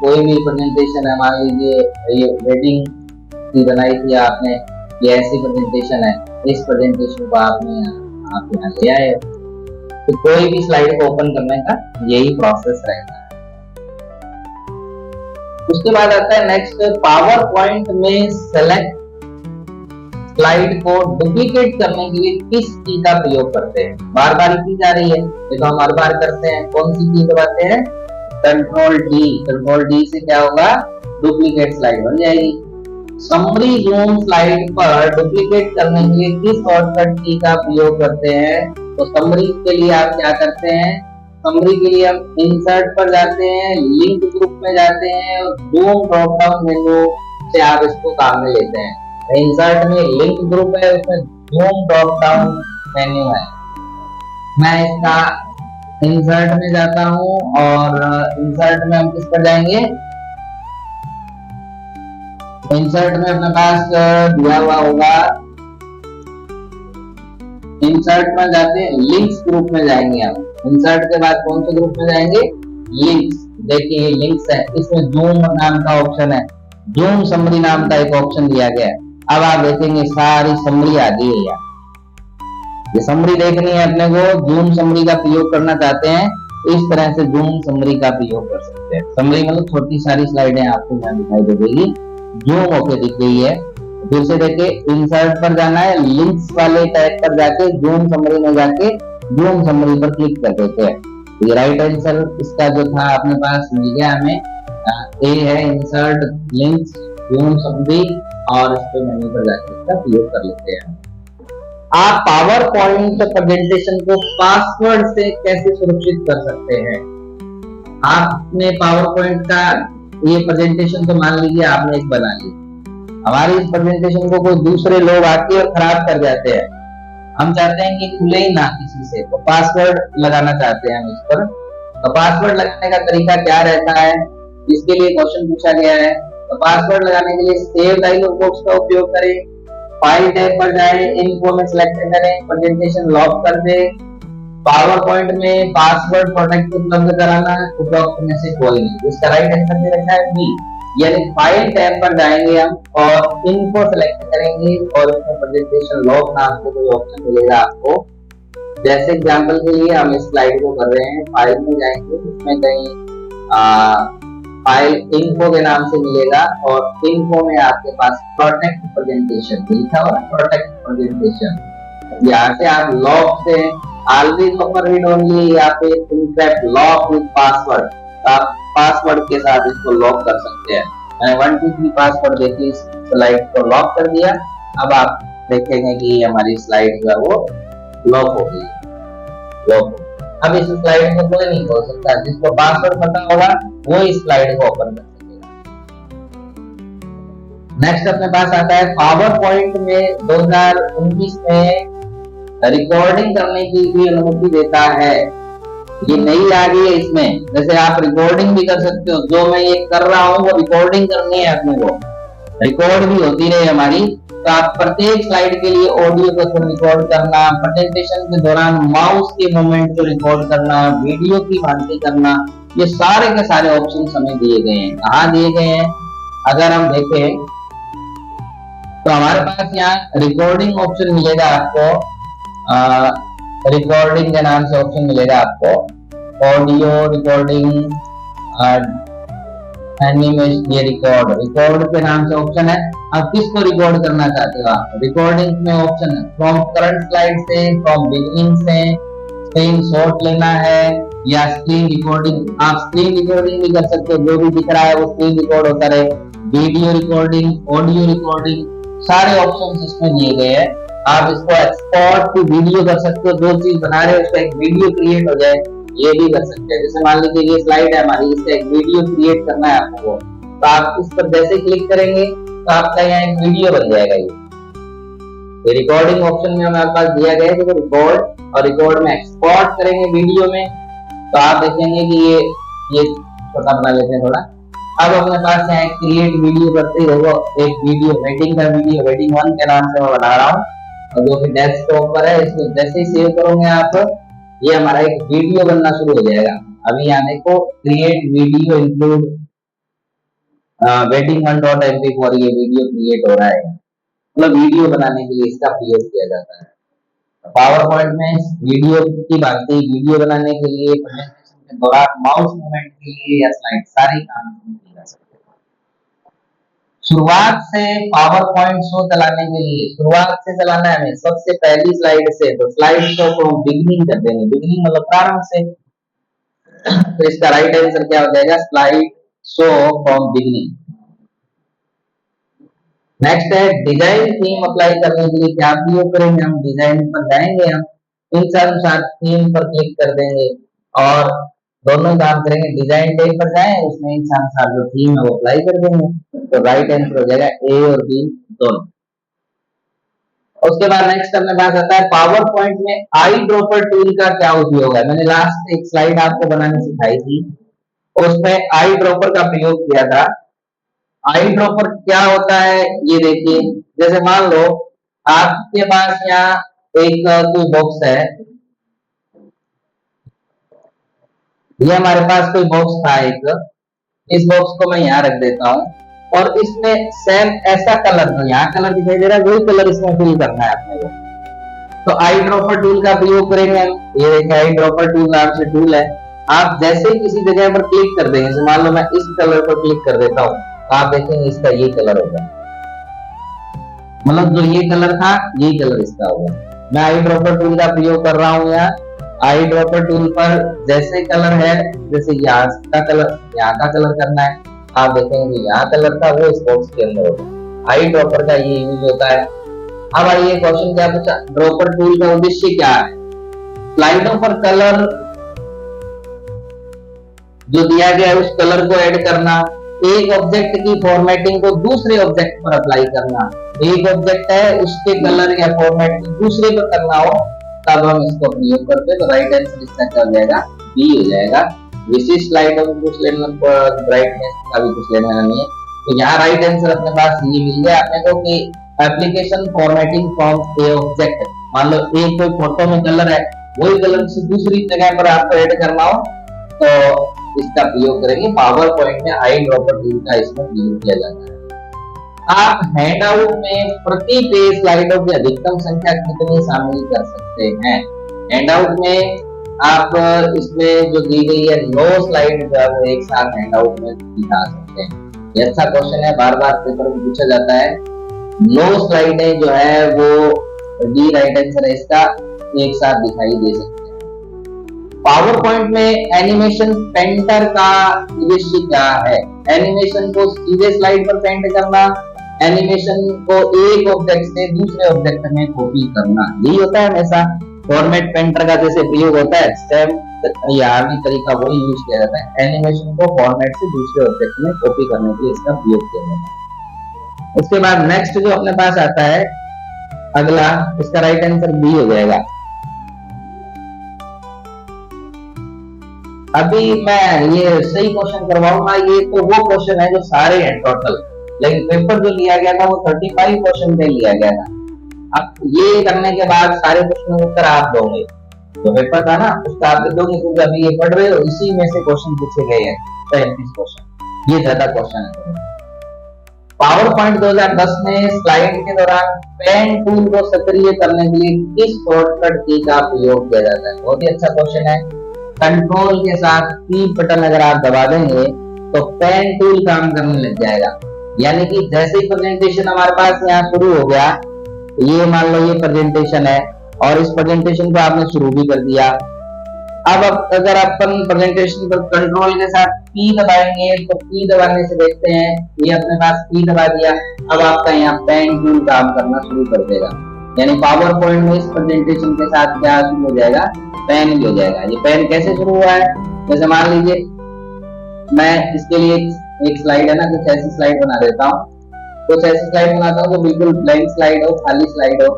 कोई भी प्रेजेंटेशन है, मान लीजिए ये वेडिंग की बनाई थी आपने, ये ऐसी प्रेजेंटेशन है, इस प्रेजेंटेशन को आप यहाँ ले आए, तो कोई भी स्लाइड को ओपन करने का यही प्रोसेस रहेगा। उसके बाद आता है नेक्स्ट, पावर पॉइंट में सेलेक्ट स्लाइड को डुप्लीकेट करने के लिए किस की का प्रयोग करते हैं? बार बार की जा रही है, ये तो हम हर बार करते हैं। कौन सी की दबाते हैं? Control D. कंट्रोल डी से क्या होगा? डुप्लीकेट स्लाइड बन जाएगी। समरी जूम स्लाइड पर डुप्लीकेट करने के लिए किस शॉर्टकट की का प्रयोग करते हैं? तो समरी के लिए आप क्या करते हैं? समरी के लिए हम इंसर्ट पर जाते हैं, लिंक ग्रुप में जाते हैं और जूम ड्रॉप डाउन मेन्यू से आप इसको काम में लेते हैं। इंसर्ट में लिंक ग्रुप है, उसमें जूम ड्रॉप डाउन मेन्यू है। मैं इसका इंसर्ट में जाता हूं और इंसर्ट में हम किस पर जाएंगे? इंसर्ट में अपने पास दिया हुआ होगा, इंसर्ट में जाते हैं लिंक्स ग्रुप में जाएंगे हम। इंसर्ट के बाद कौन से ग्रुप में जाएंगे? लिंक्स। देखिए ये लिंक्स है, इसमें जूम नाम का ऑप्शन है, जूम समरी नाम का एक ऑप्शन दिया गया है। अब आप देखेंगे सारी समरी आ गई है यार। ये समरी देखनी है अपने को, जूम समरी का प्रयोग करना चाहते हैं, इस तरह से जूम समरी का प्रयोग कर सकते हैं। समरी मतलब छोटी सारी स्लाइडें आपको यहाँ दिखाई दे देगी, जूम होके दिख रही है। फिर से देखिए इंसर्ट पर जाना है, लिंक्स वाले टैग पर जाके जूम समरी में जाके जूम समरी पर क्लिक कर देते हैं। ये राइट आंसर इसका जो था अपने पास मिल गया हमें, ए है इंसर्ट लिंक्स जूम समरी, और इस पे मेन्यू पर जाके इसका प्रयोग कर लेते हैं। आप पावर पॉइंट प्रेजेंटेशन को पासवर्ड से कैसे सुरक्षित कर सकते हैं? आपने पावर पॉइंट का ये प्रेजेंटेशन तो मान लीजिए आपने एक बना ली, हमारी इस प्रेजेंटेशन को कोई दूसरे लोग आके और खराब कर जाते हैं, हम चाहते हैं कि खुले ही ना किसी से, तो पासवर्ड लगाना चाहते हैं हम इस पर। तो पासवर्ड लगाने का तरीका क्या रहता है, इसके लिए क्वेश्चन पूछा गया है। तो पासवर्ड लगाने के लिए सेव डायलॉग बॉक्स का उपयोग करें, फाइल टैब पर जाएं, इन्फो में सिलेक्ट करें, प्रेजेंटेशन लॉक कर दें। पावर पॉइंट में पासवर्ड प्रोटेक्ट उपलब्ध कराना है, उपरोक्त में से कोई नहीं। इसका राइट आंसर दे रखा है बी, यानी फाइल टैब पर जाएंगे हम और इन्फो सेलेक्ट करेंगे और इसमें प्रेजेंटेशन लॉक नाम से कोई ऑप्शन मिलेगा आपको। जैसे एग्जांपल के लिए हम इस स्लाइड को कर रहे हैं, फाइल में जाएंगे, इसमें कहीं फाइल इन्फो के नाम से मिलेगा और इन्फो में आपके पास प्रोटेक्ट प्रेजेंटेशन लिखा हुआ, प्रोटेक्ट प्रेजेंटेशन। यहाँ से आप लॉक से ऑलवेज ओपन रीड ओनली या फिर इनक्रिप्ट लॉक विद पासवर्ड, आप पासवर्ड के साथ इसको लॉक कर सकते हैं। मैंने 1 2 3 पासवर्ड देके इस स्लाइड को लॉक कर दिया। अब आप देखेंगे कि हमारी स्लाइड जो है वो लॉक हो गई, लॉक। अब इस स्लाइड को कोई नहीं खोल सकता, जिसको पासवर्ड पता होगा वो इस स्लाइड को ओपन कर सकेगा। नेक्स्ट अपने पास आता है पावर पॉइंट में 2019 में रिकॉर्डिंग करने की भी अनुमति देता है। ये नई आ गई है इसमें, जैसे आप रिकॉर्डिंग भी कर सकते हो, जो मैं ये कर रहा हूँ वो रिकॉर्डिंग करनी है अपने को, रिकॉर्ड भी होती रहे हमारी। तो आप प्रत्येक स्लाइड के लिए ऑडियो को रिकॉर्ड करना, प्रेजेंटेशन के दौरान माउस के मूवमेंट को रिकॉर्ड करना, वीडियो की भांति करना, ये सारे के सारे ऑप्शन हमें दिए गए हैं। कहाँ दिए गए हैं? अगर हम देखें तो हमारे पास यहाँ रिकॉर्डिंग ऑप्शन मिलेगा आपको, रिकॉर्डिंग के नाम से ऑप्शन मिलेगा आपको, ऑडियो रिकॉर्डिंग, एनिमेशन, ये रिकॉर्ड के नाम से ऑप्शन है। अब किसको रिकॉर्ड करना चाहते हो आप? रिकॉर्डिंग में ऑप्शन है फ्रॉम करंट स्लाइड से, फ्रॉम बिगिनिंग से, स्क्रीन शॉट लेना है या स्क्रीन रिकॉर्डिंग। आप स्क्रीन रिकॉर्डिंग भी कर सकते हो, जो भी दिख रहा है वो स्क्रीन रिकॉर्ड होता रहे, वीडियो रिकॉर्डिंग, ऑडियो रिकॉर्डिंग, सारे ऑप्शन इसमें दिए गए हैं। आप इसको एक्सपोर्ट टू वीडियो कर सकते हो, जो चीज बना रहे हो उसका एक वीडियो क्रिएट हो जाए, ये भी कर सकते हैं। जैसे मान लीजिए ये स्लाइड है हमारी, इसका एक वीडियो क्रिएट करना है आपको, तो आप इस पर जैसे क्लिक करेंगे तो आपका यहाँ एक वीडियो बन जाएगा। ये रिकॉर्डिंग ऑप्शन में हमारे पास दिया गया है कि रिकॉर्ड, और रिकॉर्ड में एक्सपोर्ट करेंगे वीडियो में, तो आप देखेंगे कि ये छोटा बना लेते हैं थोड़ा। अब अपने पास है क्रिएट वीडियो करते ही होगा एक वीडियो, वेडिंग का वीडियो, वेडिंग 1 के नाम से मैं बना रहा हूँ, और जो कि डेस्कटॉप पर है, इसको जैसे ही सेव करोगे आप, ये हमारा एक वीडियो बनना शुरू हो जाएगा। अभी यहाँ देखो create video include wedding 1.mp4 ये वीडियो क्रिएट हो रहा है, मतलब वीडियो बनाने के लिए इसका प्रयोग किया जाता है। पावर पॉइंट में वीडियो की बात है, वीडियो बनाने के लिए, प्रेजेंटेशन के दौरान माउस मूवमेंट के लिए या स्लाइड सारे काम किए जा सकते हैं। शुरुआत से पावर पॉइंट शो चलाने के लिए, शुरुआत से चलाना है हमें, सबसे पहली स्लाइड से, तो स्लाइड शो को बिगिनिंग कर देंगे, बिगिनिंग मतलब प्रारंभ से, तो इसका राइट आंसर क्या हो जाएगा, slide show from beginning. Next है डिजाइन थीम अप्लाई करने के लिए क्या प्रयोग करेंगे, हम डिजाइन पर जाएंगे, हम इंसान थीम पर क्लिक कर देंगे और दोनों काम करेंगे, डिजाइन टैग पर जाएं, उसमें इंसान जो थीम है वो अप्लाई कर देंगे, तो राइट आंसर हो जाएगा ए और बी दोनों। उसके बाद नेक्स्ट अपने पास आता है पावर पॉइंट में आई ड्रॉपर टूल का क्या उपयोग है। मैंने लास्ट एक स्लाइड आपको बनानी सिखाई थी, उसमें आई ड्रॉपर का प्रयोग किया था। आई ड्रॉपर क्या होता है ये देखिए, जैसे मान लो आपके पास यहाँ एक कोई बॉक्स है, ये हमारे पास कोई बॉक्स था एक, इस बॉक्स को मैं यहाँ रख देता हूँ और इसमें सेम ऐसा कलर, तो यहाँ कलर दिखाई दे रहा है, वही कलर इसमें फिल करना है अपने को, तो आई ड्रॉपर टूल का प्रयोग करेंगे हम। ये देखिए आई ड्रॉपर टूल नाम से टूल है, आप जैसे ही किसी जगह पर क्लिक कर देंगे, जैसे मान लो मैं इस कलर पर क्लिक कर देता हूँ, आप देखेंगे इसका ये कलर होगा, मतलब जो ये कलर था ये कलर इसका होगा। मैं आई ड्रॉपर टूल का प्रयोग कर रहा हूँ यहाँ, आई ड्रॉपर टूल पर जैसे कलर है, जैसे यहाँ का कलर करना है, आप देखेंगे यहाँ कलर था वो इस बॉक्स के अंदर होगा। आई ड्रॉपर का ये यूज होता है। अब आइए क्वेश्चन क्या पूछा, ड्रॉपर टूल का उद्देश्य क्या है, स्लाइडों पर कलर जो दिया गया है उस कलर को ऐड करना, एक ऑब्जेक्ट की फॉर्मेटिंग को दूसरे ऑब्जेक्ट पर अप्लाई करना, एक ऑब्जेक्ट है उसके कलर या फॉर्मेटिंग दूसरे पर करना हो तब हम इसको प्रयोग करते हैं, तो राइट आंसर इसका क्या हो जाएगा, बी हो जाएगा। विशिष्ट स्लाइडों को कुछ लेना, ब्राइटनेस का भी कुछ लेना नहीं है, तो यहाँ राइट आंसर अपने पास ये मिल गया अपने को कि application formatting from A object. मान लो एक कोई फोटो में कलर है, वही कलर किसी दूसरी जगह पर आपको ऐड करना हो तो इसका प्रयोग करेंगे। पावर पॉइंट में आई ड्रॉपर टूल का इसमें प्रयोग किया जाता है। आप हैंडआउट में प्रति पेज स्लाइडों की अधिकतम संख्या कितनी शामिल कर सकते हैं। हैंडआउट में आप इसमें जो दी गई है 9 स्लाइड जो है वो एक साथ हैंडआउट में दिखा सकते हैं। ये अच्छा क्वेश्चन है, बार बार पेपर में पूछा जाता है। 9 स्लाइडें जो है वो डी राइट आंसर है इसका, एक साथ दिखाई दे सकते हैं। पावर पॉइंट में एनिमेशन पेंटर का उद्देश्य क्या है। एनिमेशन को सीधे स्लाइड पर पेंट करना, एनिमेशन को एक ऑब्जेक्ट से दूसरे ऑब्जेक्ट में कॉपी करना, यही होता है हमेशा। फॉर्मेट पेंटर का जैसे प्रयोग होता है सेम यहाँ भी तरीका वही यूज किया जाता है, एनिमेशन को फॉर्मेट से दूसरे ऑब्जेक्ट में कॉपी करने के लिए इसका प्रयोग किया जाता है। उसके बाद नेक्स्ट जो अपने पास आता है अगला, इसका राइट आंसर बी हो जाएगा। अभी मैं ये सही क्वेश्चन करवाऊंगा, ये तो वो क्वेश्चन है जो सारे हैं टोटल, लेकिन पेपर जो लिया गया था वो 35 क्वेश्चन पे लिया गया था। अब ये करने के बाद सारे क्वेश्चन का उत्तर आप दोगे, जो पेपर था ना उसका आप दोगे, क्योंकि अभी ये पढ़ रहे हो इसी में से क्वेश्चन पूछे गए हैं 35 क्वेश्चन, ये ज्यादा क्वेश्चन है। पावर पॉइंट 2010 में स्लाइड के दौरान पेन टूल को सक्रिय करने के लिए किस शॉर्टकट की का प्रयोग किया जाता है। बहुत ही अच्छा क्वेश्चन है। कंट्रोल के साथ P बटन अगर आप दबा देंगे तो पेन टूल काम करने लग जाएगा, यानी कि जैसे ही प्रेजेंटेशन हमारे पास यहाँ शुरू हो गया, ये मान लो ये प्रेजेंटेशन है और इस प्रेजेंटेशन को आपने शुरू भी कर दिया। अब अगर अपन प्रेजेंटेशन पर कंट्रोल के साथ P दबाएंगे तो P दबाने से देखते हैं ये अपने पास P दबा दिया, अब आपका यहाँ पेन टूल काम करना शुरू कर देगा, यानी पावर पॉइंट में इस प्रेजेंटेशन के साथ क्या शुरू हो जाएगा, पेन भी हो जाएगा। ये पेन कैसे शुरू हुआ है, जैसे मान लीजिए मैं इसके लिए एक स्लाइड है ना, कुछ ऐसी स्लाइड बना देता हूँ, कुछ ऐसी स्लाइड बनाता हूँ तो बिल्कुल ब्लैंक स्लाइड हो, खाली स्लाइड हो,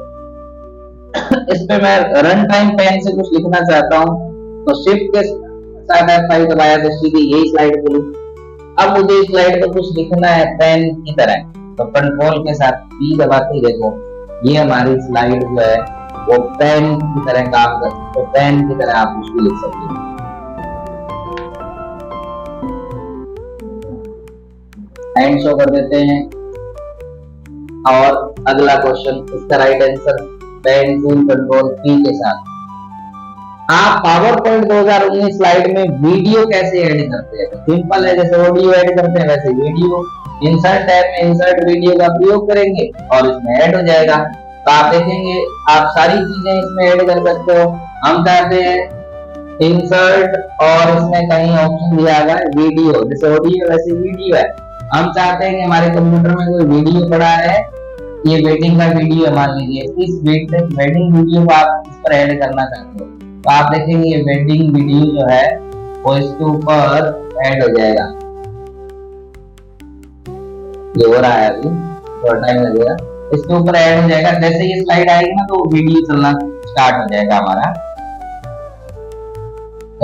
इस पे मैं रन टाइम पेन से कुछ लिखना चाहता हूँ तो शिफ्ट के साथ F5 दबाया तो सीधी यही स्लाइड खुली। अब मुझे इस स्लाइड को कुछ लिखना है पेन की तरह, तो कंट्रोल के साथ P दबाते ही देखो ये हमारी स्लाइड जो है वो पेन की तरह काम करती है। तो पेन की तरह आप कुछ भी लिख सकते हो। एंड शो कर देते हैं। और अगला क्वेश्चन, इसका right answer pen tool control P के साथ। आप पावर पॉइंट 2019 स्लाइड में वीडियो कैसे ऐड करते हैं? सिंपल है, जैसे ऑडियो ऐड करते हैं वैसे वीडियो। इंसर्ट टैब में इंसर्ट वीडियो का प्रयोग करेंगे और इसमें ऐड हो जाएगा। तो आप देखेंगे आप सारी चीजें इसमें ऐड कर सकते हो। हम चाहते हैं इंसर्ट और इसमें कहीं ऑप्शन दिया गया है वीडियो, जैसे ऑडियो वैसे वीडियो है। हम चाहते हैं कि हमारे कंप्यूटर में कोई वीडियो पड़ा है, ये वेडिंग का वीडियो है मान लीजिए, इस वेडिंग वीडियो को आप इस पर ऐड करना चाहते हो तो आप देखेंगे वेडिंग वीडियो जो है वो इसके ऊपर ऐड हो जाएगा। ये हो रहा है अभी, थोड़ा टाइम लगेगा, इसके ऊपर ऐड हो जाएगा। जैसे ये स्लाइड आएगी ना तो वीडियो चलना स्टार्ट हो जाएगा हमारा।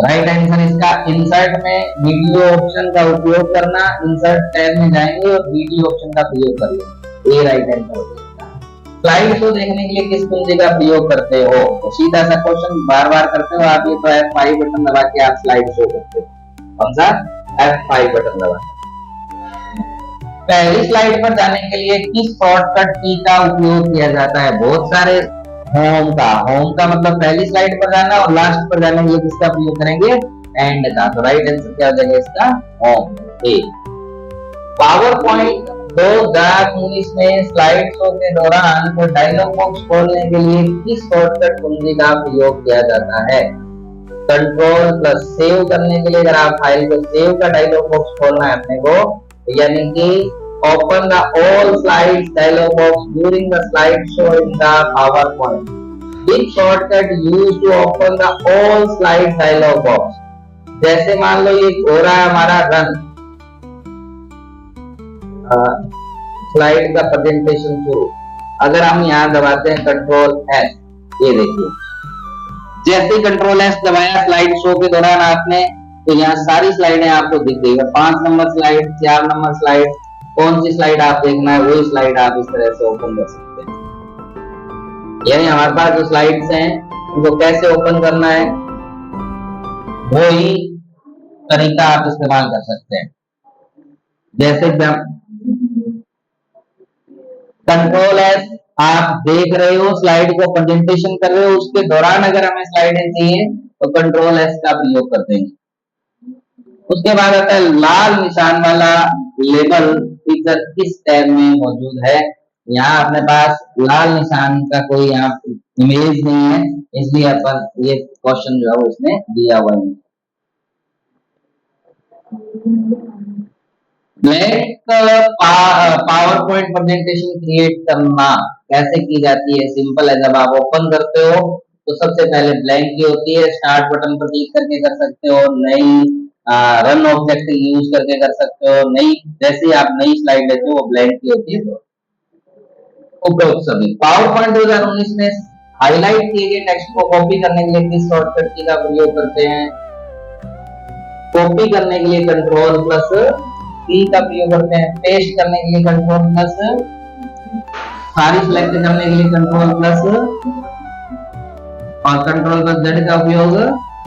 राइट आंसर इसका इंसर्ट में वीडियो ऑप्शन का उपयोग करना, इंसर्ट टैब में जाएंगे और वीडियो ऑप्शन का प्रयोग कर लेंगे, ये राइट आंसर होगा। स्लाइड शो देखने के लिए किस कुंजी का प्रयोग करते हो? तो सीधा सा क्वेश्चन बार बार करते हो आप, ये तो F5 बटन दबा के आप स्लाइड शो करते हो। कौन सा? F5 बटन दबा। पहली स्लाइड पर जाने के लिए किस शॉर्टकट की का उपयोग किया जाता है? बहुत सारे। होम का मतलब पहली स्लाइड पर जाना और लास्ट पर जाने के लिए किसका प्रयोग करेंगे? एंड का। तो राइट आंसर क्या हो जाएगा इसका? होम। पावर पॉइंट 2019 में स्लाइड शो के दौरान तो डायलॉग बॉक्स खोलने के लिए किस शॉर्टकट कुंजी का प्रयोग किया जाता है? कंट्रोल प्लस सेव करने के लिए, अगर आप फाइल को सेव का डायलॉग बॉक्स खोलना है अपने को, यानी कि open the all slides dialog box during the slide show in the PowerPoint. Which shortcut used to open the all slide dialog box? जैसे मान लो ये हो रहा है हमारा रन, स्लाइड का प्रेजेंटेशन शुरू, अगर हम यहाँ दबाते हैं कंट्रोल S, ये देखिए जैसे ही कंट्रोल S दबाया स्लाइड शो के दौरान आपने, तो यहाँ सारी स्लाइडें आपको दिख गई है। 5 नंबर स्लाइड, 4 नंबर स्लाइड, कौन सी स्लाइड आप देखना है वही स्लाइड आप इस तरह से ओपन कर सकते हैं। यानी हमारे पास जो स्लाइड्स हैं उनको कैसे ओपन करना है वो ही तरीका आप इस्तेमाल कर सकते हैं। जैसे कंट्रोल S आप देख रहे हो स्लाइड को प्रेजेंटेशन कर रहे हो, उसके दौरान अगर हमें स्लाइडें चाहिए तो कंट्रोल S का प्रयोग करते हैं। उसके बाद आता है लाल निशान वाला लेबल फीचर किस टैब में मौजूद है? यहाँ अपने पास लाल निशान का कोई यहाँ इमेज नहीं है, इसलिए अपन ये क्वेश्चन जो है वो इसमें दिया हुआ है। Blank power point presentation create करना कैसे की जाती है? सिंपल है, जब आप ओपन करते हो तो सबसे पहले ब्लैंक की होती है, स्टार्ट बटन पर क्लिक करके कर सकते हो, नई रन ऑब्जेक्ट यूज करके कर सकते हो, नई जैसे आप नई स्लाइड लेते हो वो ब्लैंक की होती है। तो उपरोक्त सभी पावर पॉइंट 2019 में हाईलाइट किए गए टेक्स्ट को कॉपी करने के लिए किस शॉर्टकट की का प्रयोग करते हैं? कॉपी करने के लिए कंट्रोल प्लस की का प्रयोग करते हैं, पेस्ट करने के लिए कंट्रोल प्लस, सारी सिलेक्ट करने के लिए कंट्रोल प्लस और कंट्रोल प्लस Z का उपयोग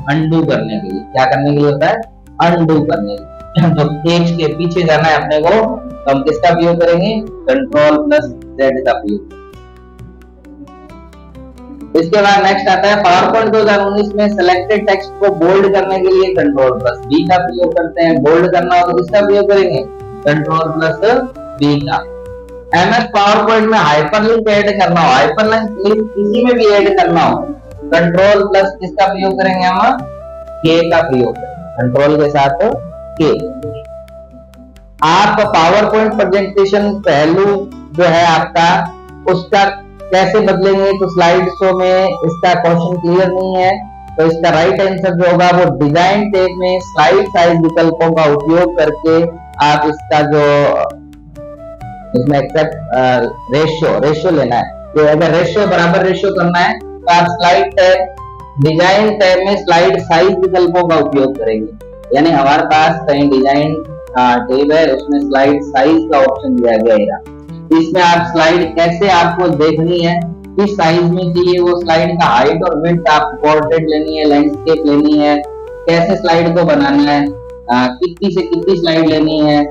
अनडू करने के लिए, क्या करने के लिए होता है? अनडू करने के लिए। तो टेक्स्ट के पीछे जाना है अपने को तो हम किसका प्रयोग करेंगे? कंट्रोल प्लस Z का प्रयोग। इसके बाद नेक्स्ट आता है पावर पॉइंट 2019 में सिलेक्टेड टेक्स्ट को बोल्ड करने के लिए कंट्रोल प्लस B का प्रयोग करते हैं। बोल्ड करना हो तो किसका प्रयोग करेंगे? कंट्रोल प्लस B का। MS पावर पॉइंट में हाइपरलिंक ऐड करना हो, हाइपरलिंक किसी में भी ऐड करना हो, कंट्रोल प्लस किसका प्रयोग करेंगे? हम K का प्रयोग करेंगे, कंट्रोल के साथ K। आप पावर पॉइंट प्रेजेंटेशन पहलू जो है आपका उसका कैसे बदलेंगे? तो स्लाइड शो में इसका क्वेश्चन क्लियर नहीं है, तो इसका राइट आंसर जो होगा वो डिजाइन टैब में स्लाइड साइज विकल्पों का उपयोग करके आप इसका जो इसमें एक्सेप्ट रेशियो लेना है, तो अगर रेशियो बराबर रेशियो करना है तो तो आप स्लाइड टैब, डिजाइन टैब में स्लाइड साइज विकल्पों का उपयोग करेंगे। यानी हमारे पास कहीं डिजाइन टैब है, उसमें स्लाइड साइज का ऑप्शन दिया गया है। इसमें आप स्लाइड कैसे आपको देखनी है, किस साइज में चाहिए, वो स्लाइड का हाइट और विड्थ, आप पोर्ट्रेट लेनी है, लैंडस्केप लेनी है, कैसे स्लाइड को बनाना है, कितनी से कितनी स्लाइड लेनी है,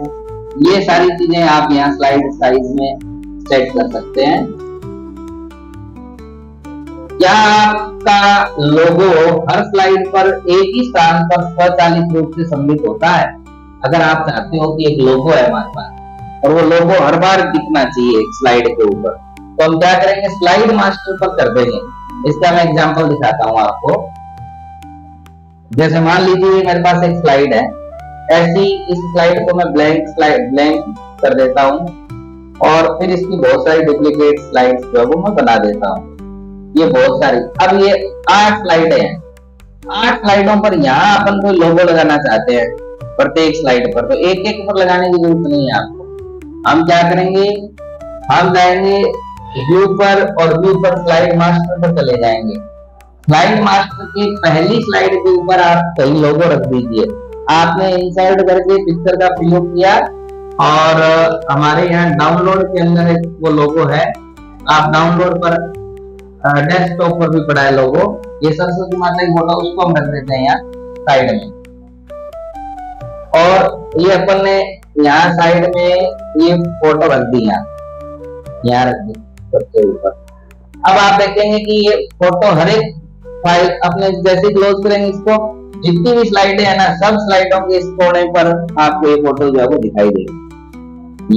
ये सारी चीजें आप यहाँ स्लाइड साइज में सेट कर सकते हैं। क्या आपका लोगो हर स्लाइड पर एक ही स्थान पर स्वचालित रूप से सम्मिलित होता है? अगर आप चाहते हो कि एक लोगो है हमारे पास और वो लोगो हर बार दिखना चाहिए स्लाइड के ऊपर, तो हम क्या करेंगे, स्लाइड मास्टर पर कर देंगे। इसका मैं एग्जांपल दिखाता हूं आपको। जैसे मान लीजिए मेरे पास एक स्लाइड है, ऐसी इस स्लाइड को मैं ब्लैंक कर देता हूं और फिर इसकी बहुत सारी डुप्लीकेट स्लाइड्स जो है वो मैं बना देता हूं। ये बहुत सारी, अब ये 8 स्लाइडें हैं। 8 स्लाइडों पर यहाँ अपन कोई लोगो लगाना चाहते हैं प्रत्येक स्लाइड पर, तो एक एक पर लगाने की जरूरत नहीं है आपको। हम क्या करेंगे, हम जाएंगे व्यू पर और व्यू पर स्लाइड मास्टर पर चले जाएंगे। स्लाइड मास्टर की पहली स्लाइड के ऊपर आप कहीं लोगो रख दीजिए। आपने इंसर्ट करके पिक्चर का प्रयोग किया और हमारे यहाँ डाउनलोड के अंदर एक वो लोगो है, आप डाउनलोड पर डेस्कटॉप पर भी पड़ा है लोगो। ये सरस्वती माता की फोटो, उसको हम रख देते हैं यहाँ साइड में। और ये अपन ने यहाँ साइड में ये फोटो रख दी, यहाँ रख दी सबसे ऊपर। अब आप देखेंगे कि ये फोटो हर एक फाइल अपने जैसे क्लोज करेंगे इसको, जितनी भी स्लाइडें है ना, सब स्लाइडों के इस कोने पर आपको ये फोटो जो है वो दिखाई देगी।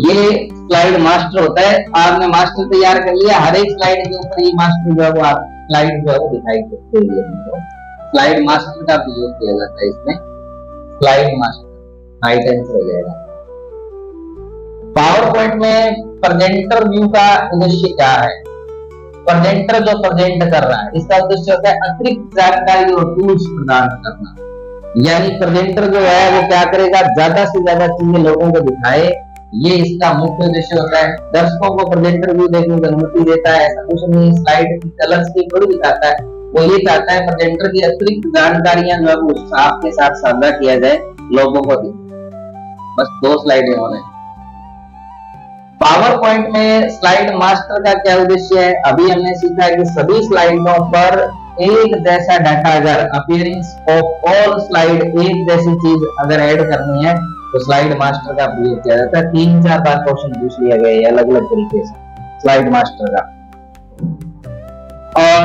ये स्लाइड मास्टर होता है। आपने मास्टर तैयार कर लिया, हर एक स्लाइड के ऊपर ये मास्टर जो है वो आप स्लाइड जो है वो दिखाई देती है। स्लाइड मास्टर का प्रयोग किया जाता है इसमें, स्लाइड मास्टर राइट आंसर हो जाएगा। पावर पॉइंट में प्रेजेंटर व्यू का उद्देश्य क्या है? प्रेजेंटर जो प्रेजेंट कर रहा है, इसका उद्देश्य होता है अतिरिक्त जानकारी और टूल्स प्रदान करना। यानी प्रेजेंटर जो है वो क्या करेगा, ज्यादा से ज्यादा चीजें लोगों को दिखाए, ये इसका मुख्य उद्देश्य होता है। दर्शकों को प्रेजेंटर व्यू देखने की अनुमति देता है, ऐसा कुछ नहीं, स्लाइड की कलर्स की थोड़ी दिखाता है। वो ये चाहता है प्रेजेंटर की अतिरिक्त जानकारियां जो है आपके साथ साझा किया जाए, लोगों को दिखे। बस 2 स्लाइडें होने। पावर पॉइंट में स्लाइड मास्टर का क्या उद्देश्य है? अभी हमने सीखा है कि सभी स्लाइडों पर एक जैसा डाटा, अगर अपीयरेंस ऑफ ऑल स्लाइड एक जैसी चीज अगर ऐड करनी है तो स्लाइड मास्टर का प्रयोग किया जाता है। 3-4 बार क्वेश्चन पूछ लिया गया है अलग अलग तरीके से स्लाइड मास्टर का। और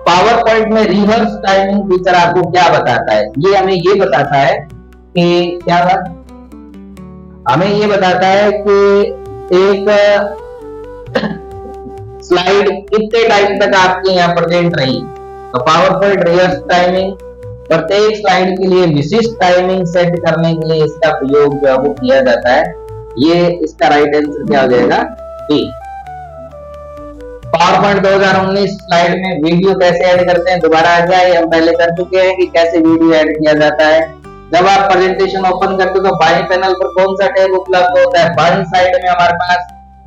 पावर पॉइंट में रिवर्स टाइमिंग फीचर आपको क्या बताता है? ये हमें ये बताता है कि क्या बात, हमें ये बताता है कि एक स्लाइड कितने टाइम तक आपके यहाँ प्रेजेंट रही। तो पावर पॉइंट रिवर्स टाइमिंग, प्रत्येक स्लाइड के लिए विशिष्ट टाइमिंग सेट करने के लिए इसका प्रयोग जो है वो किया जाता है। ये इसका राइट आंसर क्या हो जाएगा? बी। पावर पॉइंट 2019 स्लाइड में वीडियो कैसे ऐड करते हैं, दोबारा आ जाए, हम पहले कर चुके हैं कि कैसे वीडियो ऐड किया जाता है। जब आप प्रेजेंटेशन ओपन करते हो तो बाएं पैनल पर कौन सा टैब उपलब्ध होता है? बाएं साइड में हमारे पास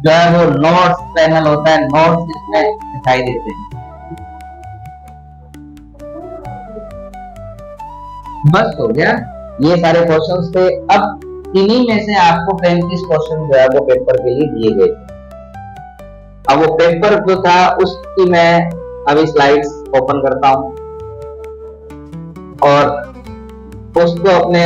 जो है वो नोट्स पैनल होता है, नोट्स इसमें दिखाई देते हैं। बस हो गया, ये सारे क्वेश्चंस थे। अब इन्हीं में से आपको 35 क्वेश्चन जो है वो पेपर के लिए दिए गए थे। अब वो पेपर जो था उसकी मैं अभी स्लाइड्स ओपन करता हूं और उसको अपने